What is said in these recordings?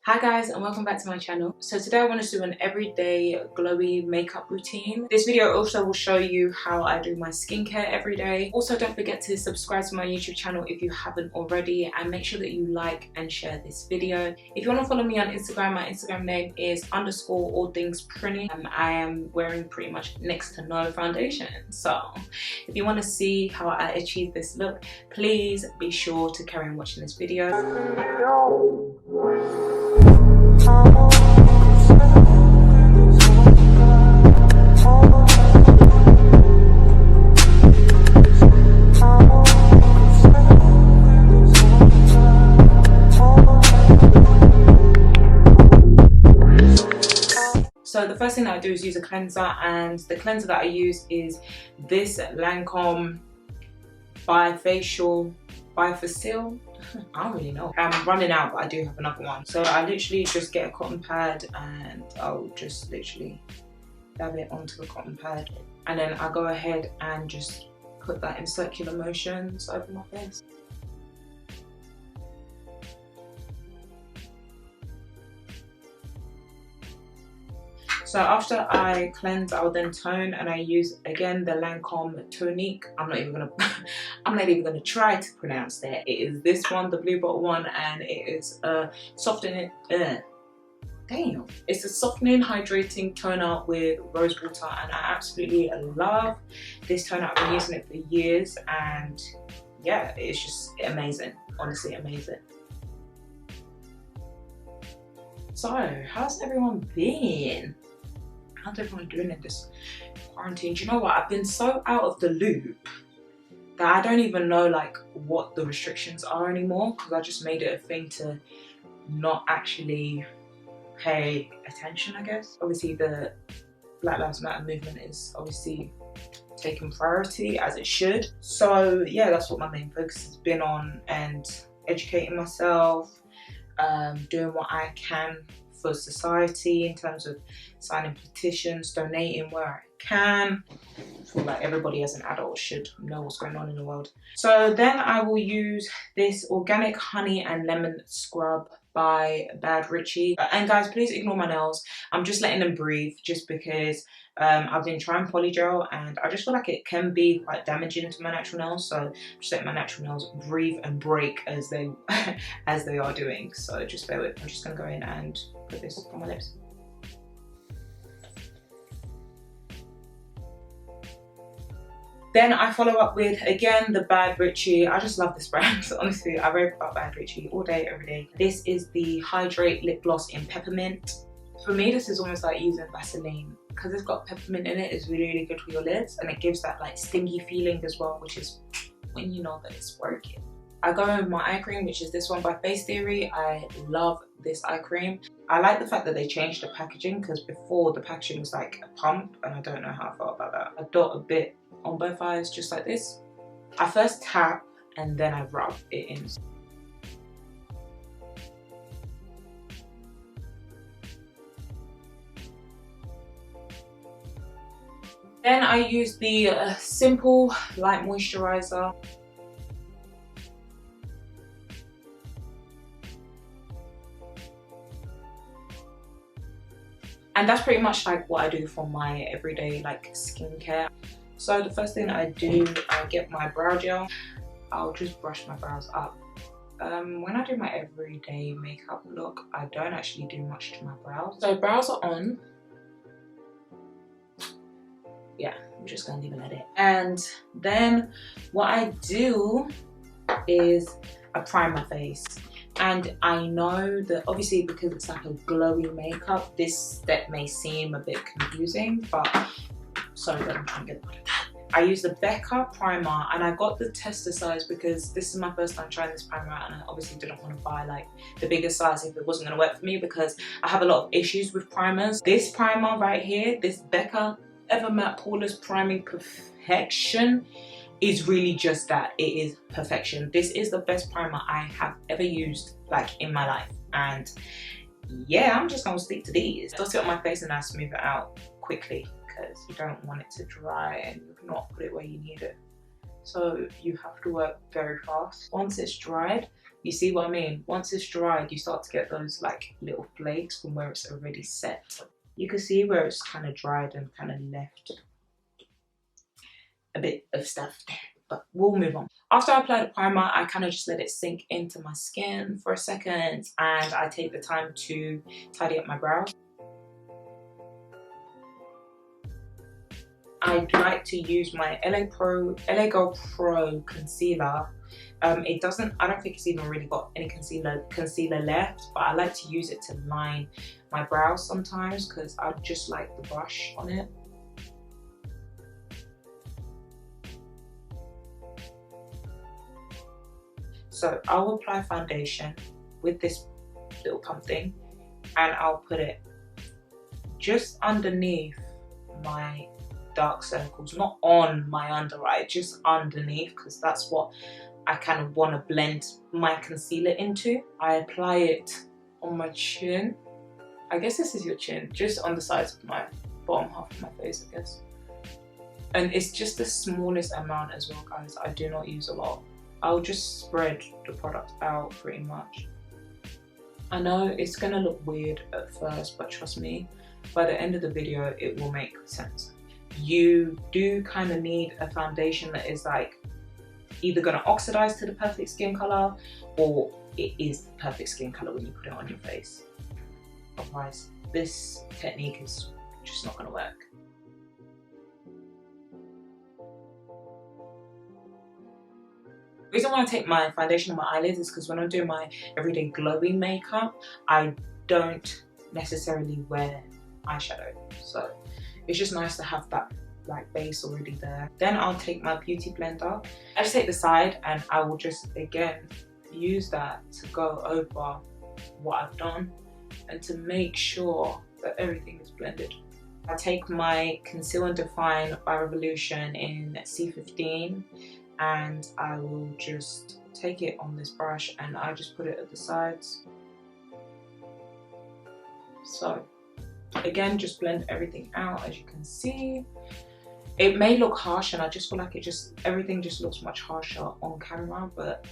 Hi guys, and welcome back to my channel. So today I want to do an everyday glowy makeup routine. This video also will show you how I do my skincare every day. Also, don't forget to subscribe to my YouTube channel if you haven't already, and make sure that you like and share this video. If you want to follow me on Instagram, my Instagram name is _allthingsprinny. I am wearing pretty much next to no foundation. So if you want to see how I achieve this look, please be sure to carry on watching this video. So the first thing that I do is use a cleanser, and the cleanser that I use is this Lancome Bifacial. I don't really know. I'm running out, but I do have another one. So I literally just get a cotton pad and I'll just literally dab it onto the cotton pad, and then I go ahead and just put that in circular motions over my face. So after I cleanse, I'll then tone, and I use again the Lancome Tonique. I'm not even gonna try to pronounce that. It is this one, the blue bottle one, and it is a softening. It's a softening, hydrating toner with rose water, and I absolutely love this toner. I've been using it for years, and yeah, it's just amazing. Honestly, amazing. So, how's everyone been? How's everyone doing in this quarantine? Do you know what? I've been so out of the loop that I don't even know like what the restrictions are anymore, because I just made it a thing to not actually pay attention, I guess. Obviously the Black Lives Matter movement is obviously taking priority, as it should. So yeah, that's what my main focus has been on, and educating myself, doing what I can for society in terms of signing petitions, donating where I can. I feel like everybody as an adult should know what's going on in the world. So then I will use this organic honey and lemon scrub by Bad Richie. And guys, please ignore my nails. I'm just letting them breathe, just because I've been trying polygel and I just feel like it can be quite damaging to my natural nails. So I'm just letting my natural nails breathe and break as they as they are doing. So just bear with. I'm just gonna go in and put this on my lips. Then I follow up with, again, the Bad Richie. I just love this brand. Honestly, I rave about Bad Richie all day, every day. This is the Hydrate Lip Gloss in Peppermint. For me, this is almost like using Vaseline, because it's got peppermint in it. It's really, really good for your lips, and it gives that like stingy feeling as well, which is when you know that it's working. I go in with my eye cream, which is this one by Face Theory. I love this eye cream. I like the fact that they changed the packaging, because before the packaging was like a pump, and I don't know how I felt about that. I dot a bit on both eyes, just like this. I first tap and then I rub it in. Then I use the Simple Light Moisturizer. And that's pretty much like what I do for my everyday like skincare. So the first thing I do, I get my brow gel. I'll just brush my brows up. When I do my everyday makeup look, I don't actually do much to my brows. So brows are on. Yeah, I'm just gonna leave it at it. And then what I do is I prime my face. And I know that obviously, because it's like a glowy makeup, this step may seem a bit confusing, but sorry that I'm trying to get out of that. I use the Becca primer, and I got the tester size because this is my first time trying this primer out, and I obviously didn't want to buy like the bigger size if it wasn't going to work for me, because I have a lot of issues with primers. This primer right here, this Becca Evermatte Poreless Priming Perfection, is really just that. It is perfection. This is the best primer I have ever used like in my life, and yeah, I'm just gonna stick to these. Dot it on my face and I smooth it out quickly, because you don't want it to dry and you cannot put it where you need it. So you have to work very fast. Once it's dried, You see what I mean? Once it's dried, you start to get those like little flakes from where it's already set. You can see where it's kind of dried and kind of left a bit of stuff there, but we'll move on. After I apply the primer, I kind of just let it sink into my skin for a second, and I take the time to tidy up my brows. I like to use my LA Girl Pro concealer. I don't think it's even really got any concealer left, but I like to use it to line my brows sometimes because I just like the brush on it. So I'll apply foundation with this little pump thing, and I'll put it just underneath my dark circles, not on my under eye, just underneath, because that's what I kind of want to blend my concealer into. I apply it on my chin. I guess this is your chin, just on the sides of my bottom half of my face, I guess. And it's just the smallest amount as well, guys. I do not use a lot. I'll just spread the product out pretty much. I know it's gonna look weird at first, but trust me, by the end of the video, it will make sense. You do kind of need a foundation that is like either gonna oxidize to the perfect skin color, or it is the perfect skin color when you put it on your face. Otherwise, this technique is just not gonna work. The reason why I take my foundation on my eyelids is because when I'm doing my everyday glowy makeup, I don't necessarily wear eyeshadow. So it's just nice to have that like base already there. Then I'll take my beauty blender. I just take the side and I will just again use that to go over what I've done and to make sure that everything is blended. I take my Conceal and Define by Revolution in C15, and I will just take it on this brush and I just put it at the sides. So again, just blend everything out. As you can see, it may look harsh, and I just feel like everything just looks much harsher on camera, but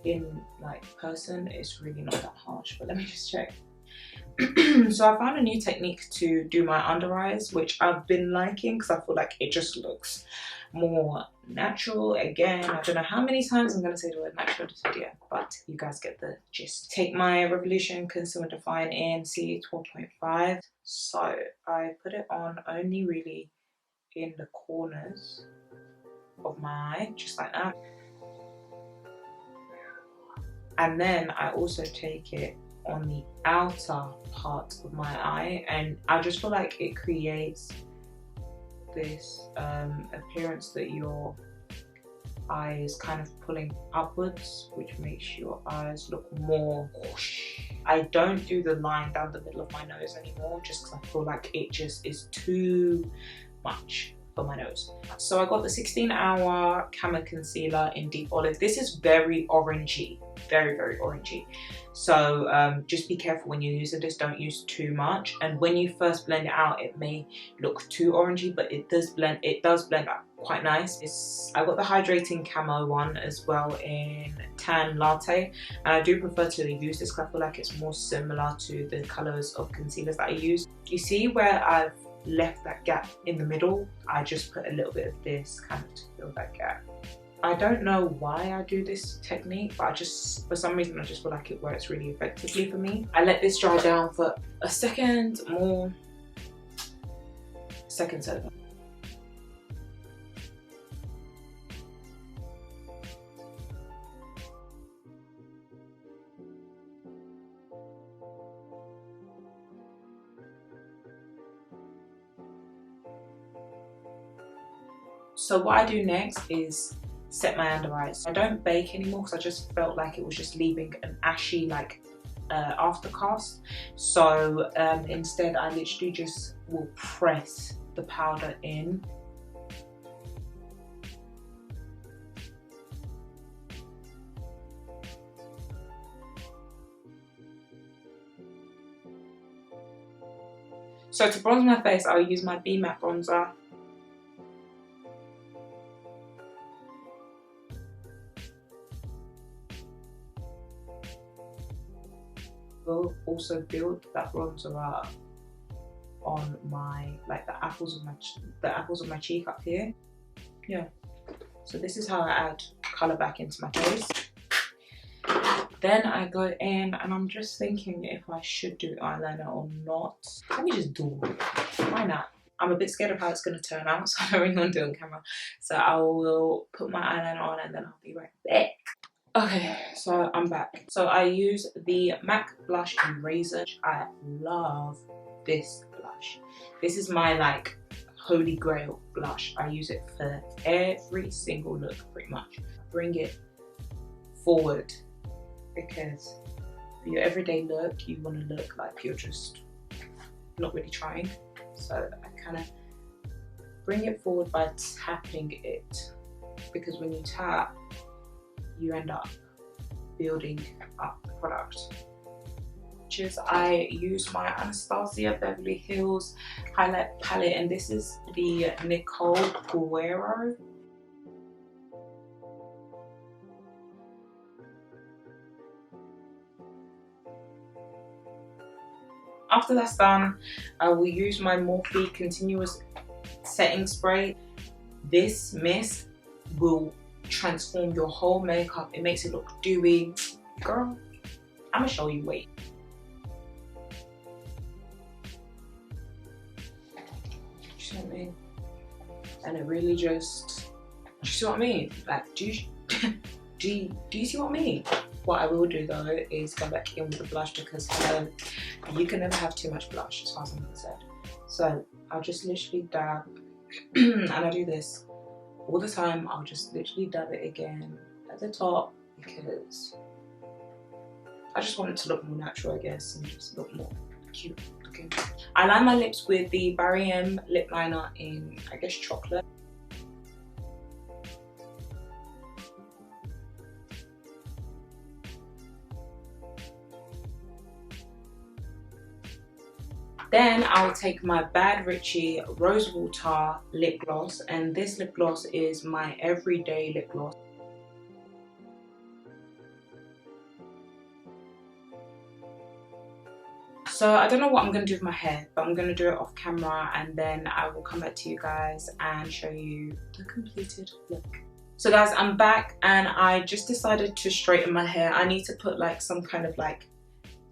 in like person it's really not that harsh. But let me just check. So I found a new technique to do my under eyes, which I've been liking because I feel like it just looks more natural. Again, I don't know how many times I'm going to say the word natural in this video, but you guys get the gist. Take my Revolution Conceal and Define in C12.5. So I put it on only really in the corners of my eye, just like that. And then I also take it on the outer part of my eye, and I just feel like it creates this appearance that your eye is kind of pulling upwards, which makes your eyes look more whoosh. I don't do the line down the middle of my nose anymore, just because I feel like it just is too much for my nose. So I got the 16-hour Camo Concealer in Deep Olive. This is very orangey, very orangey. So just be careful when you're using this, don't use too much. And when you first blend it out, it may look too orangey, but it does blend out quite nice. I got the Hydrating Camo one as well in Tan Latte, and I do prefer to use this because I feel like it's more similar to the colours of concealers that I use. You see where I've left that gap in the middle? I just put a little bit of this kind of to fill that gap. I don't know why I do this technique, but for some reason I just feel like it works really effectively for me. I let this dry down for a second more. Seconds over. So what I do next is set my under eyes. I don't bake anymore because I just felt like it was just leaving an ashy like aftercast. So instead I literally just will press the powder in. So to bronze my face, I'll use my B Matte bronzer. also build that bronzer up on my, like the apples of my cheek up here. Yeah, so this is how I add colour back into my face. Then I go in and I'm just thinking if I should do eyeliner or not. Let me just do it. Why not? I'm a bit scared of how it's going to turn out, so I don't really want to do it on camera. So I will put my eyeliner on and then I'll be right back. Okay, so I'm back. So I use the MAC blush in Razor. I love this blush. This is my like holy grail blush. I use it for every single look pretty much. Bring it forward because for your everyday look, you want to look like you're just not really trying. So I kind of bring it forward by tapping it, because when you tap, you end up building up the product. Which is, I use my Anastasia Beverly Hills highlight palette, and this is the Nicole Guerrero. After that's done, I will use my Morphe Continuous Setting Spray. This mist will transform your whole makeup. It makes it look dewy. Girl, I'm gonna show you, wait. You see what I mean? And it really just, you see what I mean? Like, do you see what I mean? What I will do though is go back in with the blush, because you can never have too much blush as far as I'm concerned. So I'll just literally dab, and I do this all the time. I'll just literally dab it again at the top because I just want it to look more natural, I guess, and just look more cute looking. I line my lips with the grwm lip liner in, I guess, chocolate. Then I'll take my Bad Richie Rose Water lip gloss, and this lip gloss is my everyday lip gloss. So I don't know what I'm going to do with my hair, but I'm going to do it off camera, and then I will come back to you guys and show you the completed look. So guys, I'm back and I just decided to straighten my hair. I need to put like some kind of like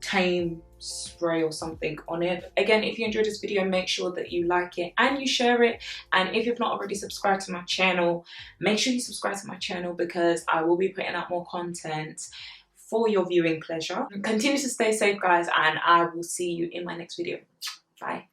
tame spray or something on it. Again, if you enjoyed this video, make sure that you like it and you share it, and if you've not already subscribed to my channel, make sure you subscribe to my channel, because I will be putting out more content for your viewing pleasure. Continue to stay safe guys, and I will see you in my next video. Bye.